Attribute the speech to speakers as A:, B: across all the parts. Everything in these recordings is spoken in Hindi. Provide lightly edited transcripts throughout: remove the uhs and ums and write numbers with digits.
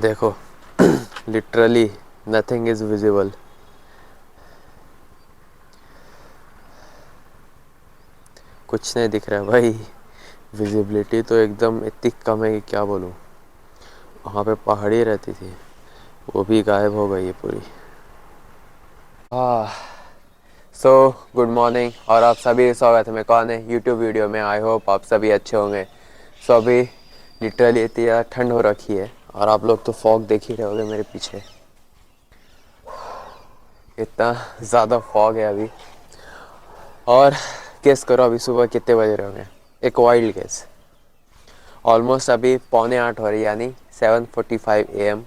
A: देखो लिटरली नथिंग इज विजिबल। कुछ नहीं दिख रहा है भाई। विजिबिलिटी तो एकदम इतनी कम है कि क्या बोलूँ। वहाँ पे पहाड़ी रहती थी, वो भी गायब हो गई है पूरी। सो गुड मॉर्निंग और आप सभी स्वागत है मेरे है यूट्यूब वीडियो में। आई होप आप सभी अच्छे होंगे। सो अभी लिटरली इतनी ज़्यादा ठंड हो रखी है और आप लोग तो फॉग देख ही रहे होगे मेरे पीछे। इतना ज़्यादा फॉग है अभी। और गेस करो अभी सुबह कितने बज रहे होंगे। एक वाइल्ड गेस। ऑलमोस्ट अभी 7:45 हो रही है, यानी 7:45 AM।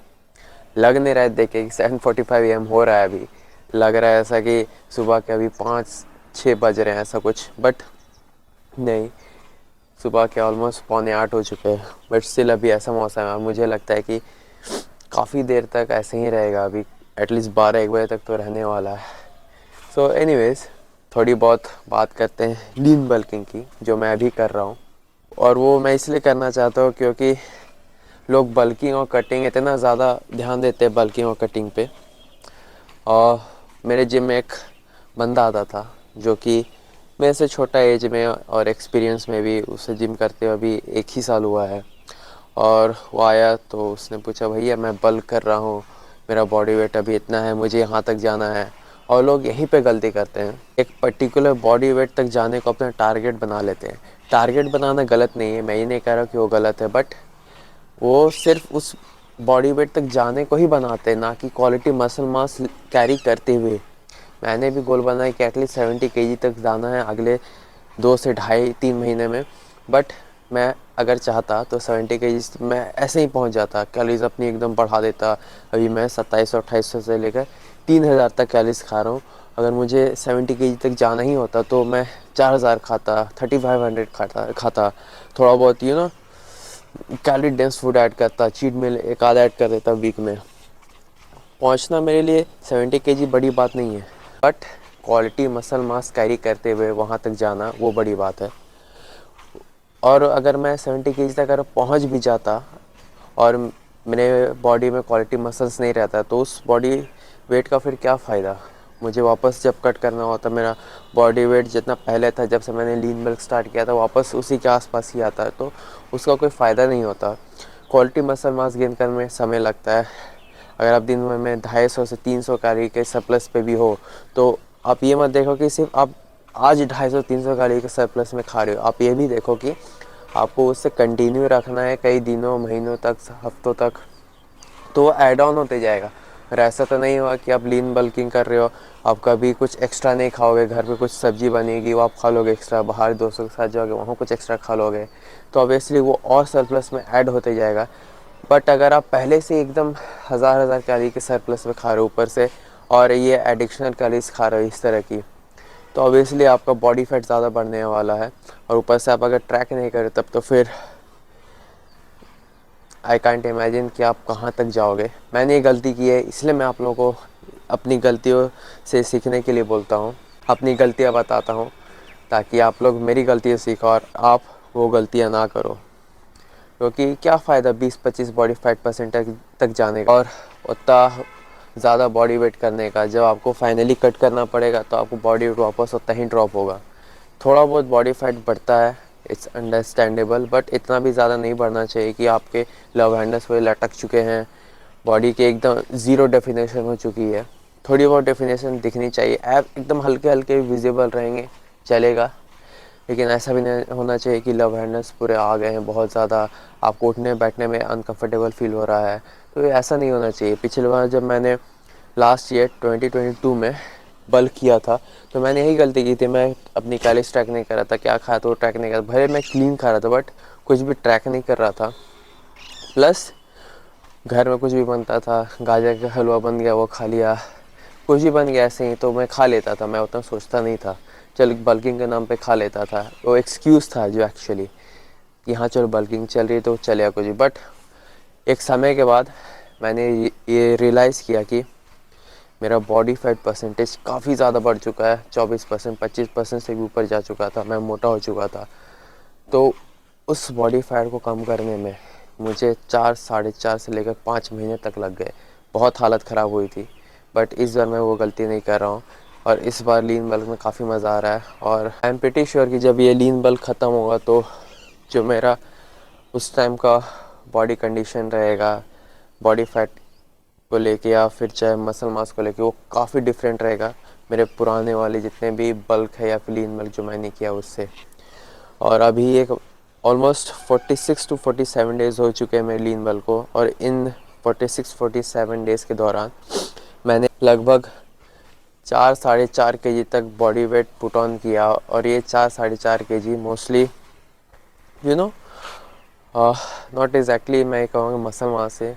A: लग नहीं रहा है देखे कि 7:45 AM हो रहा है अभी। लग रहा है ऐसा कि सुबह के अभी 5-6 बज रहे हैं ऐसा कुछ, बट नहीं, सुबह के ऑलमोस्ट 7:45 हो चुके हैं। बट स्टिल अभी ऐसा मौसम है और मुझे लगता है कि काफ़ी देर तक ऐसे ही रहेगा। अभी एटलीस्ट 12-1 बजे तक तो रहने वाला है। सो एनीवेज, थोड़ी बहुत बात करते हैं लीन बल्किंग की, जो मैं अभी कर रहा हूँ। और वो मैं इसलिए करना चाहता हूँ क्योंकि लोग बल्किंग और कटिंग इतना ज़्यादा ध्यान देते हैं बल्किंग और कटिंग पे। और मेरे जिम में एक बंदा आता था जो कि मेरे से छोटा एज में और एक्सपीरियंस में भी, उससे जिम करते हुए अभी 1 ही साल हुआ है। और वो आया तो उसने पूछा, भैया मैं बल्क कर रहा हूँ, मेरा बॉडी वेट अभी इतना है, मुझे यहाँ तक जाना है। और लोग यहीं पे गलती करते हैं, एक पर्टिकुलर बॉडी वेट तक जाने को अपना टारगेट बना लेते हैं। टारगेट बनाना गलत नहीं है, मैं ये नहीं कह रहा कि वो गलत है, बट वो सिर्फ उस बॉडी वेट तक जाने को ही बनाते हैं, ना कि क्वालिटी मसल मास कैरी करते हुए। मैंने भी गोल बनाया कि एटलीस्ट 70 kg तक जाना है अगले 2 से ढाई 3 महीने में। बट मैं अगर चाहता तो 70 kg मैं ऐसे ही पहुंच जाता, कैलोरीज अपनी एकदम बढ़ा देता। अभी मैं 2700-2800 से लेकर 3000 तक कैलोरीज खा रहा हूँ। अगर मुझे 70 kg तक जाना ही होता तो मैं 4000 खाता, 3500 खाता। थोड़ा बहुत कैलोरी डेंस फूड ऐड करता, चीट मील एक आधा ऐड कर देता वीक में। पहुंचना मेरे लिए 70 kg बड़ी बात नहीं है, but quality muscle mass carry करते हुए वहाँ तक जाना वो बड़ी बात है। और अगर मैं 70 kg तक अगर पहुँच भी जाता और मेरे बॉडी में क्वालिटी मसल्स नहीं रहता तो उस बॉडी वेट का फिर क्या फ़ायदा। मुझे वापस जब कट करना होता, मेरा बॉडी वेट जितना पहले था जब से मैंने लीन बल्क स्टार्ट किया था वापस उसी के आसपास ही आता है, तो उसका कोई फ़ायदा नहीं होता। क्वालिटी मसल मास गेन करने में समय लगता है। अगर आप दिन भर में 250 से 300 कैलोरी के सरप्लस पे भी हो तो आप ये मत देखो कि सिर्फ आप आज 250-300 कैलोरी के सरप्लस में खा रहे हो। आप ये भी देखो कि आपको उससे कंटिन्यू रखना है कई दिनों, महीनों तक, हफ्तों तक, तो वो ऐड ऑन होते जाएगा। और ऐसा तो नहीं हुआ कि आप लीन बल्किंग कर रहे हो, आप कभी कुछ एक्स्ट्रा नहीं खाओगे, घर पे कुछ सब्जी बनेगी वो आप खा लोगे एक्स्ट्रा, बाहर दोस्तों के साथ जाओगे वहाँ कुछ एक्स्ट्रा खा लोगे, तो ऑब्वियसली वो और सरप्लस में ऐड होते जाएगा। बट अगर आप पहले से एकदम हज़ार कैलोरी के सरप्लस में खा रहे हो ऊपर से, और ये एडिशनल कैलोरीज खा रहे हो इस तरह की, तो ऑब्वियसली आपका बॉडी फैट ज़्यादा बढ़ने वाला है। और ऊपर से आप अगर ट्रैक नहीं करें तब तो फिर आई कांट इमेजिन कि आप कहाँ तक जाओगे। मैंने ये गलती की है, इसलिए मैं आप लोगों को अपनी गलतियों से सीखने के लिए बोलता हूँ, अपनी गलतियाँ बताता हूँ, ताकि आप लोग मेरी गलतियाँ सीखो और आप वो गलतियाँ ना करो। क्योंकि क्या फ़ायदा 20-25 बॉडी फैट परसेंट तक जाने का और उतना ज़्यादा बॉडी वेट करने का। जब आपको फाइनली कट करना पड़ेगा तो आपको बॉडी वेट वापस उतना ही ड्रॉप होगा। थोड़ा बहुत बॉडी फैट बढ़ता है, इट्स अंडरस्टैंडेबल, बट इतना भी ज़्यादा नहीं बढ़ना चाहिए कि आपके लव हैंडल्स पे लटक चुके हैं, बॉडी के एकदम ज़ीरो डेफिनेशन हो चुकी है। थोड़ी बहुत डेफिनेशन दिखनी चाहिए, ऐप एकदम हल्के हल्के विजिबल रहेंगे चलेगा, लेकिन ऐसा भी नहीं होना चाहिए कि लव हैंडल्स पूरे आ गए हैं बहुत ज़्यादा, आपको उठने बैठने में अनकंफर्टेबल फील हो रहा है, तो ये ऐसा नहीं होना चाहिए। पिछले बार जब मैंने लास्ट ईयर 2022 में बल्क किया था तो मैंने यही गलती की थी, मैं अपनी कैलोरीज ट्रैक नहीं कर रहा था, क्या खाया तो ट्रैक नहीं कर रहा, भले मैं क्लीन खा रहा था बट कुछ भी ट्रैक नहीं कर रहा था। प्लस घर में कुछ भी बनता था, गाजर का हलवा बन गया वो खा लिया, कुछ भी बन गया ऐसे ही तो मैं खा लेता था, मैं उतना सोचता नहीं था, चल बल्किंग के नाम पे खा लेता था। वो एक्सक्यूज़ था जो एक्चुअली कि हाँ चलो बल्किंग चल रही है तो चलेगा कुछ भी। बट एक समय के बाद मैंने ये रियलाइज़ किया कि मेरा बॉडी फैट परसेंटेज काफ़ी ज़्यादा बढ़ चुका है, 24%, 25% से भी ऊपर जा चुका था, मैं मोटा हो चुका था। तो उस बॉडी फैट को कम करने में मुझे 4 साढ़े 4 से लेकर 5 महीने तक लग गए। बहुत हालत ख़राब हुई थी, बट इस बार मैं वो गलती नहीं कर रहा हूँ और इस बार लीन बल्क में काफ़ी मज़ा आ रहा है। और आई एम प्रीटी श्योर कि जब ये लीन बल्क ख़त्म होगा तो जो मेरा उस टाइम का बॉडी कंडीशन रहेगा, बॉडी फैट को लेके या फिर चाहे मसल मास को लेके, वो काफ़ी डिफरेंट रहेगा मेरे पुराने वाले जितने भी बल्क है या फिर लीन बल्क जो मैंने किया उससे। और अभी एक ऑलमोस्ट 46 टू 47 डेज़ हो चुके हैं मेरे लीन बल्क को, और इन 46-47 डेज़ के दौरान मैंने लगभग 4-4.5 kg तक बॉडी वेट पुट ऑन किया। और ये 4-4.5 kg mostly you know not exactly मैं कहूँगा मसल मास से,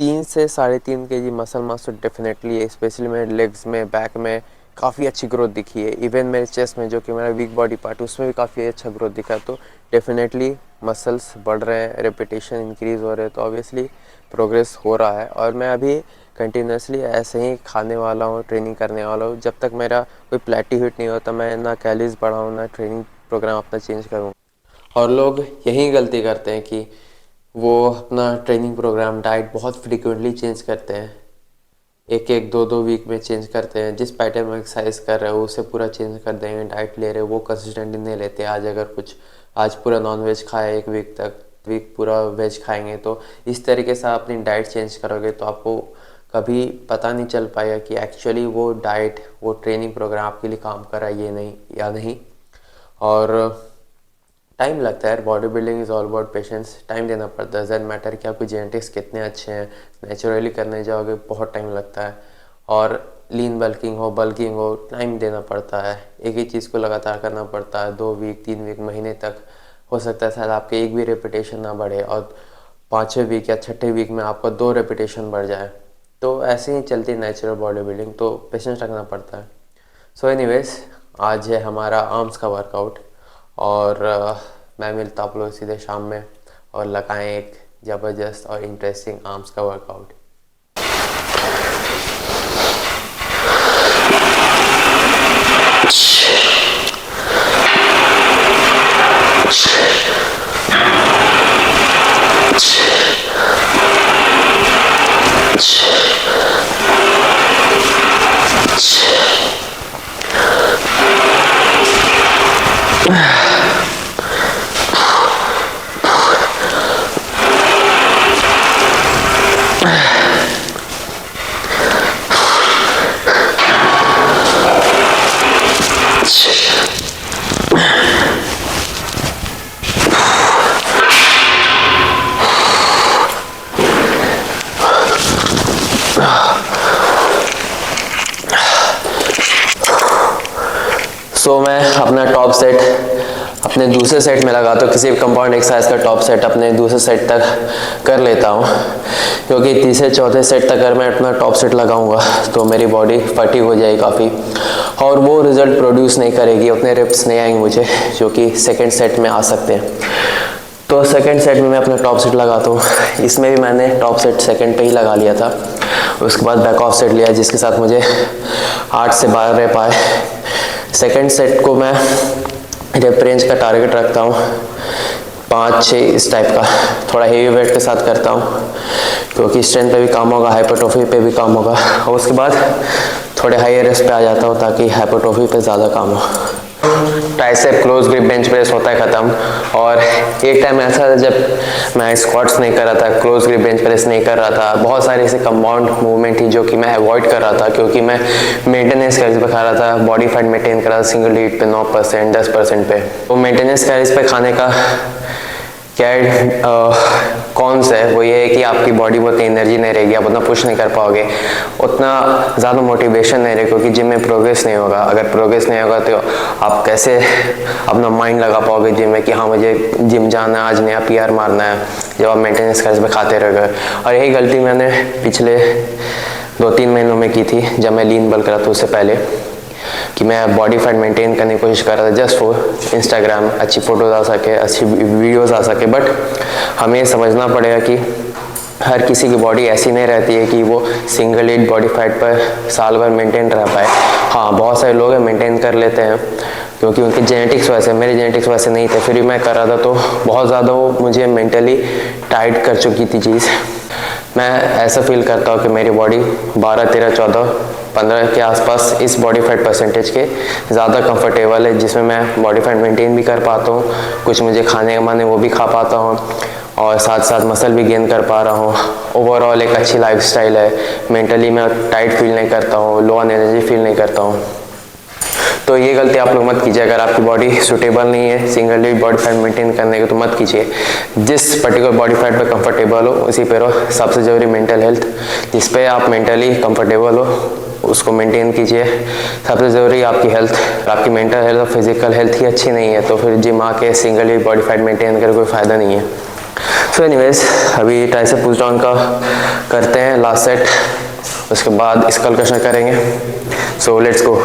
A: 3 से 3.5 kg मसल मास तो डेफिनेटली है। स्पेशली मेरे लेग्स में, बैक में काफ़ी अच्छी ग्रोथ दिखी है। इवन मेरे चेस्ट में जो कि मेरा वीक बॉडी पार्ट है उसमें भी काफ़ी अच्छा ग्रोथ दिखा है। तो डेफिनेटली मसल्स बढ़ रहे हैं, रेपिटेशन इंक्रीज़ हो रहे हैं, तो ऑब्वियसली प्रोग्रेस हो रहा है। और मैं अभी कंटिन्यूसली ऐसे ही खाने वाला हूँ, ट्रेनिंग करने वाला हूँ। जब तक मेरा कोई प्लेटी हिट नहीं होता मैं ना कैलोरीज बढ़ाऊँ ना ट्रेनिंग प्रोग्राम अपना चेंज करूँ। और लोग यही गलती करते हैं कि वो अपना ट्रेनिंग प्रोग्राम, डाइट बहुत फ्रीक्वेंटली चेंज करते हैं, एक एक दो दो वीक में चेंज करते हैं। जिस पैटर्न में एक्सरसाइज कर रहे हो उसे पूरा चेंज कर देंगे। डाइट ले रहे हो वो कंसिस्टेंटली नहीं लेते। आज पूरा नॉन वेज खाया एक वीक तक, वीक पूरा वेज खाएंगे। तो इस तरीके से आप अपनी डाइट चेंज करोगे तो आपको कभी पता नहीं चल पाएगा कि एक्चुअली वो डाइट, वो ट्रेनिंग प्रोग्राम आपके लिए काम कर रहा है ये नहीं या नहीं। और टाइम लगता है। Body building is all about patience. Time देना पड़ता है। डजंट मैटर कि आपके जेनेटिक्स कितने अच्छे हैं, नेचुरली करने जाओगे बहुत टाइम लगता है। और लीन बल्किंग हो, टाइम देना पड़ता है। एक ही चीज़ को लगातार करना पड़ता है 2 वीक 3 वीक महीने तक। हो सकता है शायद आपके एक भी रेपिटेशन ना बढ़े और 5वें वीक या 6ठे वीक में आपका 2 रेपिटेशन बढ़ जाए। तो ऐसे ही चलती है नेचुरल बॉडी बिल्डिंग, तो पेशेंस रखना पड़ता है। सो एनीवेज, आज है हमारा आर्म्स का वर्कआउट और मैं मिलता आप लोग सीधे शाम में, और लगाएं एक ज़बरदस्त और इंटरेस्टिंग आर्म्स का वर्कआउट। सो मैं अपना टॉप सेट अपने दूसरे सेट में लगाता हूँ। किसी भी कंपाउंड एक्सरसाइज का टॉप सेट अपने दूसरे सेट तक कर लेता हूँ, क्योंकि तीसरे चौथे सेट तक अगर मैं अपना टॉप सेट लगाऊंगा तो मेरी बॉडी फटी हो जाएगी काफ़ी, और वो रिज़ल्ट प्रोड्यूस नहीं करेगी, उतने रिप्स नहीं आएंगे मुझे जो कि सेकेंड सेट में आ सकते हैं। तो सेकेंड सेट में मैं अपना टॉप सेट लगाता हूँ। इसमें भी मैंने टॉप सेट सेकेंड पे ही लगा लिया था। उसके बाद बैक ऑफ सेट लिया जिसके साथ मुझे 8 से 12 रेप आए। सेकेंड सेट को मैं रेप रेंज का टारगेट रखता हूँ 5-6 इस टाइप का, थोड़ा हेवी वेट के साथ करता हूँ क्योंकि स्ट्रेंथ पे भी काम होगा, हाइपरट्रोफी पे भी काम होगा। और उसके बाद थोड़े हाई रेस्ट पे आ जाता हूँ ताकि हाइपरट्रोफी पे ज़्यादा काम हो। Tricep close grip bench press होता है ख़त्म। और एक टाइम ऐसा था जब मैं स्क्वाट्स नहीं कर रहा था, क्लोज ग्रिप बेंच प्रेस नहीं कर रहा था, बहुत सारे ऐसे कंपाउंड मूवमेंट थी जो कि मैं अवॉइड कर रहा था क्योंकि मैं मेंटेनेंस कैलोरीज पे खा रहा था, बॉडी फैट मेंटेन कर रहा था सिंगल हीट पे 9% 10% पे। तो मेंटेनेंस कैलोरीज पे खाने का क्या कौन सा है, वो ये है कि आपकी बॉडी में उतनी एनर्जी नहीं रहेगी, आप उतना पुश नहीं कर पाओगे, उतना ज़्यादा मोटिवेशन नहीं रहेगा क्योंकि जिम में प्रोग्रेस नहीं होगा। अगर प्रोग्रेस नहीं होगा तो आप कैसे अपना माइंड लगा पाओगे जिम में कि हाँ मुझे जिम जाना है, आज नया PR मारना है, जब आप मेंटेनेंस कर्ज में खाते रहोगे। और यही गलती मैंने पिछले 2-3 महीनों में की थी जब मैं लीन बल्क रहा था उससे पहले, कि मैं बॉडी फैट मेंटेन करने की कोशिश कर रहा था जस्ट फॉर इंस्टाग्राम, अच्छी फ़ोटोज़ आ सके, अच्छी वीडियोस आ सके। बट हमें ये समझना पड़ेगा कि हर किसी की बॉडी ऐसी नहीं रहती है कि वो सिंगल हीट बॉडी फैट पर साल भर मेंटेन रह पाए। हाँ, बहुत सारे लोग हैं मेंटेन कर लेते हैं क्योंकि उनके जेनेटिक्स वैसे, मेरे जेनेटिक्स वैसे नहीं थे, फिर भी मैं कर रहा था। तो बहुत ज़्यादा वो मुझे मेंटली टाइट कर चुकी थी चीज़। मैं ऐसा फील करता हूँ कि मेरी बॉडी 12, 13, 14, 15 के आसपास इस बॉडी फैट परसेंटेज के ज़्यादा कंफर्टेबल है, जिसमें मैं बॉडी फैट मेंटेन भी कर पाता हूँ, कुछ मुझे खाने का मन है वो भी खा पाता हूँ, और साथ साथ मसल भी गेन कर पा रहा हूँ। ओवरऑल एक अच्छी लाइफस्टाइल है। मेंटली मैं टाइट फील नहीं करता हूँ, लो ऑन एनर्जी फील नहीं करता हूँ। तो ये गलती आप लोग मत कीजिए। अगर आपकी बॉडी सूटेबल नहीं है single D body fat maintain करने के, तो मत कीजिए। जिस पर्टिकुलर बॉडी फैट पे कंफर्टेबल हो उसी पे रहो। सबसे ज़रूरी मेंटल हेल्थ, जिस पे आप मेंटली कंफर्टेबल हो उसको मेंटेन कीजिए। सबसे ज़रूरी आपकी हेल्थ, आपकी मेंटल हेल्थ और फिजिकल हेल्थ ही अच्छी नहीं है तो फिर जिम आके single D body fat maintain कर कोई फ़ायदा नहीं है। सो एनीवेज, अभी ट्राइसेप पुश डाउन का करते हैं लास्ट सेट, उसके बाद स्कल क्रशर करेंगे। So let's go.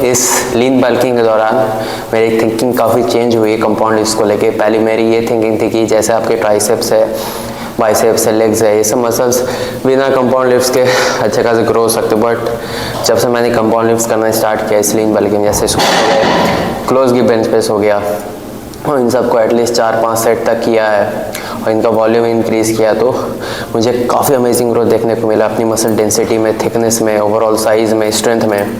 A: इस लीन बल्किंग के दौरान मेरी थिंकिंग काफ़ी चेंज हुई है कंपाउंड लिफ्ट्स को लेके। पहले मेरी ये थिंकिंग थी कि जैसे आपके ट्राइसेप्स है, बाइसेप्स है, लेग्स है, ये सब मसल्स बिना कंपाउंड लिफ्ट्स के अच्छे खासे ग्रो हो सकते। बट जब से मैंने कंपाउंड लिफ्ट्स करना स्टार्ट किया, इस लीन बल्किंग जैसे स्क्वाट हो गए, क्लोज ग्रिप बेंच प्रेस हो गया, और इन सबको एटलीस्ट 4-5 सेट तक किया है और इनका वॉल्यूम इंक्रीज़ किया, तो मुझे काफ़ी अमेजिंग ग्रोथ देखने को मिला अपनी मसल डेंसिटी में, थिकनेस में, ओवरऑल साइज़ में, स्ट्रेंथ में।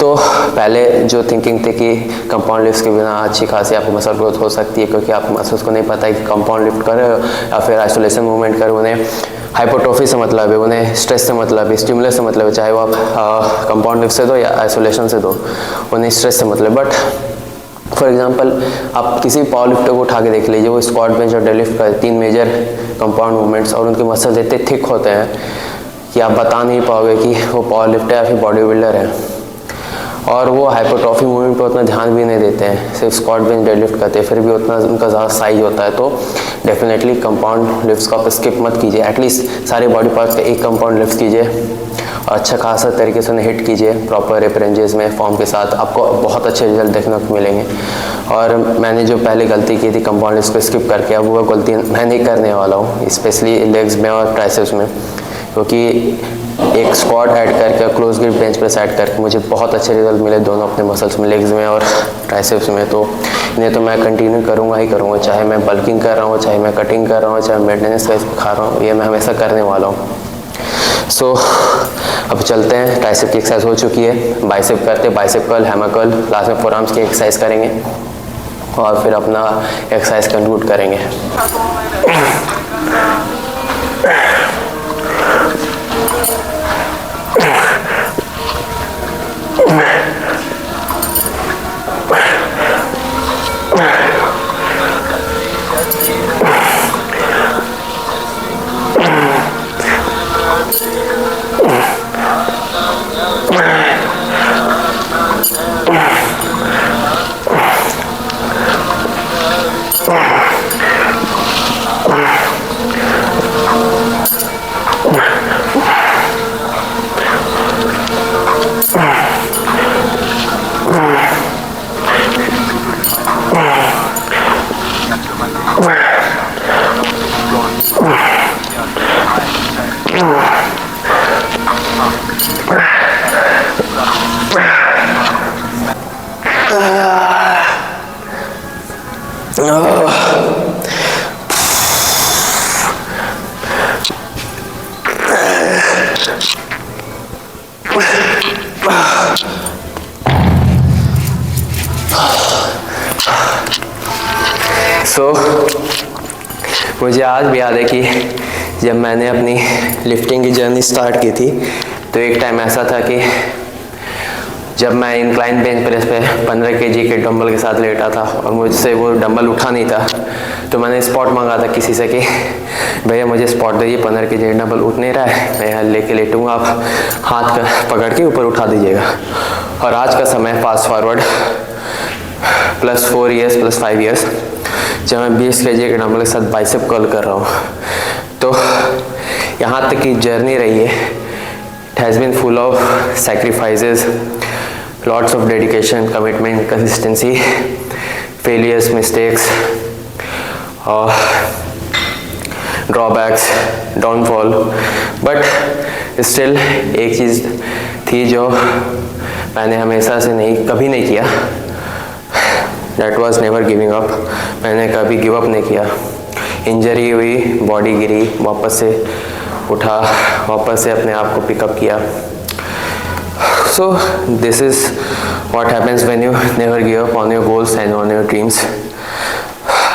A: तो पहले जो थिंकिंग थी कि कंपाउंड लिफ्ट्स के बिना अच्छी खासी आपकी मसल ग्रोथ हो सकती है, क्योंकि आपको मसल्स को नहीं पता है कि कंपाउंड लिफ्ट करें या फिर आइसोलेशन मूवमेंट करें, उन्हें हाइपोट्रोफी से मतलब है, उन्हें स्ट्रेस से मतलब है, स्टिमुलस से मतलब है, चाहे वो आप कंपाउंड लिफ्ट से दो या आइसोलेशन से दो, उन्हें स्ट्रेस से मतलब। बट फॉर एग्जांपल आप किसी पावर लिफ्टर को उठा के देख लीजिए, वो स्क्वाट बेंच और डेडलिफ्ट कर 3 मेजर कंपाउंड मूवमेंट्स, और उनके मसल्स इतने थिक होते हैं कि आप बता नहीं पाओगे कि वो पावर लिफ्टर या फिर बॉडी बिल्डर है। और वो हाइपोट्रोफी मूवमेंट पे उतना ध्यान भी नहीं देते हैं, सिर्फ स्क्वाट बेंच डेडलिफ्ट करते हैं, फिर भी उतना उनका ज़्यादा साइज होता है। तो डेफिनेटली कंपाउंड लिफ्ट्स का आप स्किप मत कीजिए। एटलीस्ट सारे बॉडी पार्ट्स का एक कंपाउंड लिफ्ट कीजिए और अच्छा खासा तरीके से उन्हें हिट कीजिए प्रॉपर हिप रेंजेस में, फॉर्म के साथ, आपको बहुत अच्छे रिजल्ट देखने को मिलेंगे। और मैंने जो पहले गलती की थी कंपाउंड लिफ्ट्स को स्किप करके, अब वो गलती मैं नहीं करने वाला हूँ, स्पेशली लेग्स में और ट्राइसेप्स में, क्योंकि एक स्क्वाट ऐड करके, close grip bench press add करके मुझे बहुत अच्छे रिजल्ट मिले दोनों अपने मसल्स में, लेग्स में और ट्राइसेप्स में। तो इन्हें तो मैं कंटिन्यू करूँगा ही करूँगा, चाहे मैं बल्किंग कर रहा हूँ, चाहे मैं कटिंग कर रहा हूँ, चाहे मेंटेनेंस वाइज खा रहा हूँ, ये मैं हमेशा करने वाला हूँ। सो अब चलते हैं, ट्राइसेप की एक्सरसाइज हो चुकी है, बाइसेप करते, bicep curl, hammer curl, last में फोरआर्म्स की एक्सरसाइज करेंगे और फिर अपना एक्सरसाइज कंक्लूड करेंगे। मुझे आज भी याद है कि जब मैंने अपनी लिफ्टिंग की जर्नी स्टार्ट की थी तो एक टाइम ऐसा था कि जब मैं इंक्लाइन बेंच प्रेस पे 15 केजी के डंबल के साथ लेटा था और मुझसे वो डंबल उठा नहीं था, तो मैंने स्पॉट मांगा था किसी से कि भैया मुझे स्पॉट दीजिए, 15 केजी डंबल उठ नहीं रहा है, मैं यहाँ लेके लेटूंगा, आप हाथ का पकड़ के ऊपर उठा दीजिएगा। और आज का समय फास्ट फॉरवर्ड +4 years +5 years, जब मैं 20 केजी के डंबल के साथ बाइसेप कर्ल कर रहा हूँ, तो यहाँ तक की जर्नी रही है। It has been full of sacrifices, lots of dedication, commitment, consistency, failures, mistakes, drawbacks, downfall, but still एक चीज़ थी जो मैंने हमेशा से कभी नहीं किया, that was never giving up। मैंने कभी गिव अप नहीं किया। इंजरी हुई, बॉडी गिरी, वापस से उठा, वापस से अपने आप को पिकअप किया। So this is what happens when you never give up on your goals and on your dreams।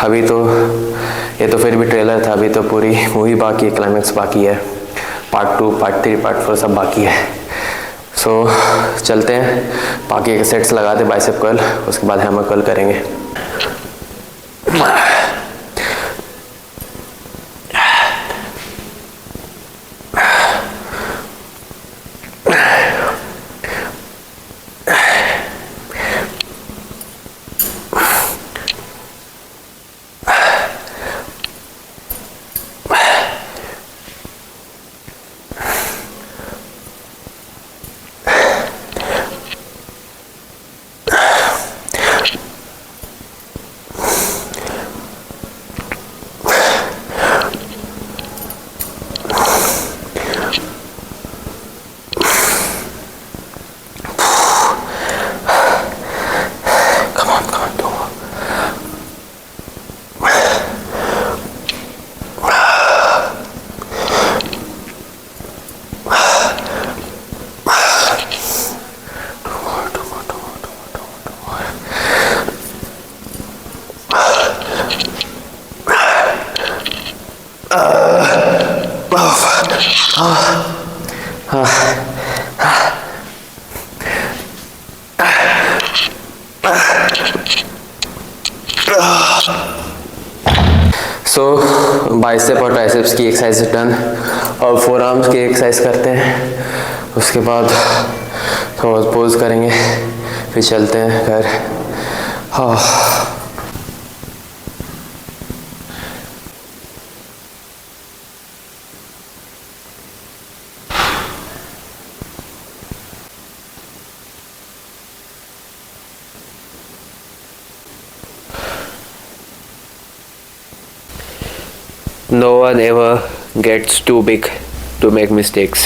A: अभी तो ये तो फिर भी ट्रेलर था, अभी तो पूरी मूवी बाकी है, क्लाइमैक्स बाकी है, पार्ट 2, पार्ट 3, पार्ट 4 सब बाकी है। सो चलते हैं, बाकी के सेट्स लगाते बाइसेप कर्ल, उसके बाद हैमर कर्ल करेंगे। सो बाइसेप और ट्राइसेप्स की एक्सरसाइज डन, और फोर आर्म्स की एक्सरसाइज करते हैं। उसके बाद थोड़ा पोज करेंगे, फिर चलते हैं घर। हाँ, No one ever gets too big to make mistakes।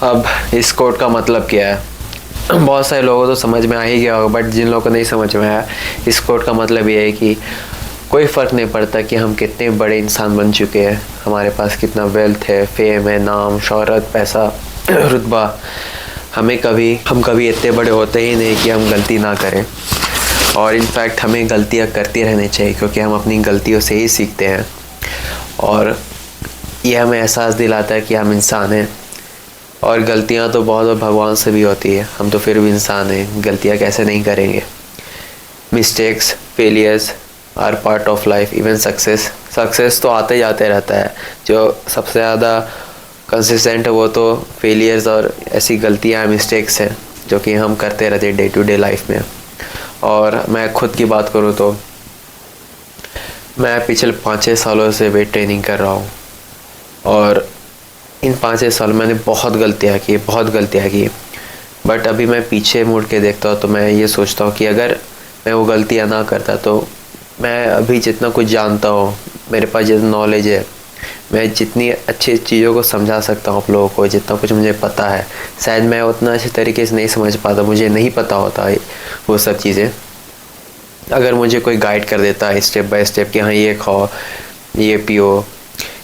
A: अब इस कोट का मतलब क्या है? बहुत सारे लोगों को तो समझ में आ ही गया होगा, बट जिन लोगों को नहीं समझ में आया, इस कोट का मतलब ये है कि कोई फ़र्क नहीं पड़ता कि हम कितने बड़े इंसान बन चुके हैं, हमारे पास कितना वेल्थ है, फेम है, नाम, शोहरत, पैसा, रुतबा, हम कभी इतने बड़े होते ही नहीं कि हम गलती ना करें। और इनफैक्ट हमें गलतियाँ करती रहनी चाहिए, क्योंकि हम अपनी गलतियों से ही सीखते हैं, और ये हमें एहसास दिलाता है कि हम इंसान हैं। और गलतियाँ तो बहुत भगवान से भी होती है, हम तो फिर भी इंसान हैं, गलतियाँ कैसे नहीं करेंगे। Mistakes, failures are part of life. Even success तो आते जाते रहता है। जो सबसे ज़्यादा कंसिस्टेंट है वो तो फेलियर्स और ऐसी गलतियाँ, मिस्टेक्स हैं जो कि हम करते रहते हैं डे टू डे लाइफ में। और मैं खुद की बात करूँ तो मैं पिछले 5-6 सालों से वेट ट्रेनिंग कर रहा हूँ, और इन 5-6 साल मैंने बहुत गलतियाँ की। बट अभी मैं पीछे मुड़ के देखता हूँ तो मैं ये सोचता हूँ कि अगर मैं वो गलतियाँ ना करता तो मैं अभी जितना कुछ जानता हूँ, मेरे पास जितना नॉलेज है, मैं जितनी अच्छी चीज़ों को समझा सकता हूँ आप लोगों को, जितना कुछ मुझे पता है, शायद मैं उतना अच्छे तरीके से नहीं समझ पाता, मुझे नहीं पता होता वो सब चीज़ें। अगर मुझे कोई गाइड कर देता है स्टेप बाय स्टेप कि हाँ ये खाओ, ये पियो,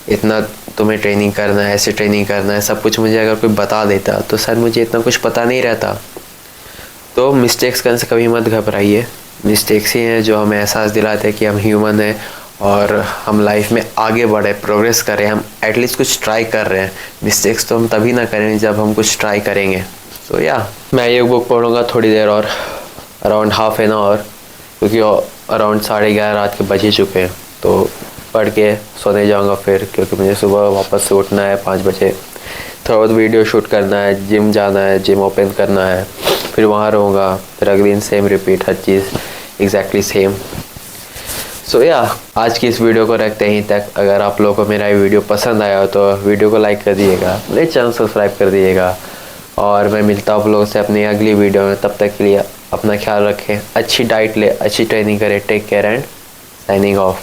A: इतना तुम्हें ट्रेनिंग करना है, ऐसे ट्रेनिंग करना है, सब कुछ मुझे अगर कोई बता देता तो शायद मुझे इतना कुछ पता नहीं रहता। तो मिस्टेक्स करने से कभी मत घबराइए। मिस्टेक्स ही हैं जो हमें एहसास दिलाते हैं कि हम ह्यूमन हैं और हम लाइफ में आगे बढ़े, प्रोग्रेस करें, हम एटलीस्ट कुछ ट्राई कर रहे हैं। मिस्टेक्स तो हम तभी ना करें जब हम कुछ ट्राई करेंगे। तो मैं ये बुक पढ़ूँगा थोड़ी देर और, अराउंड हाफ एन आवर, क्योंकि अराउंड 11:30 रात के बज ही चुके हैं। तो पढ़ के सोने जाऊँगा फिर, क्योंकि मुझे सुबह वापस से उठना है 5 बजे, थोड़ा बहुत वीडियो शूट करना है, जिम जाना है, जिम ओपन करना है, फिर वहाँ रहूँगा, फिर अगले दिन सेम रिपीट, हर चीज़ एग्जैक्टली सेम। सो आज की इस वीडियो को रखते हैं यहीं तक। अगर आप लोगों को मेरा ये वीडियो पसंद आया हो तो वीडियो को लाइक कर दीजिएगा, मेरे चैनल सब्सक्राइब कर दीजिएगा, और मैं मिलता हूँ आप लोगों से अपनी अगली वीडियो में। तब तक के लिए अपना ख्याल रखें, अच्छी डाइट ले, अच्छी ट्रेनिंग करें। Take care and signing of.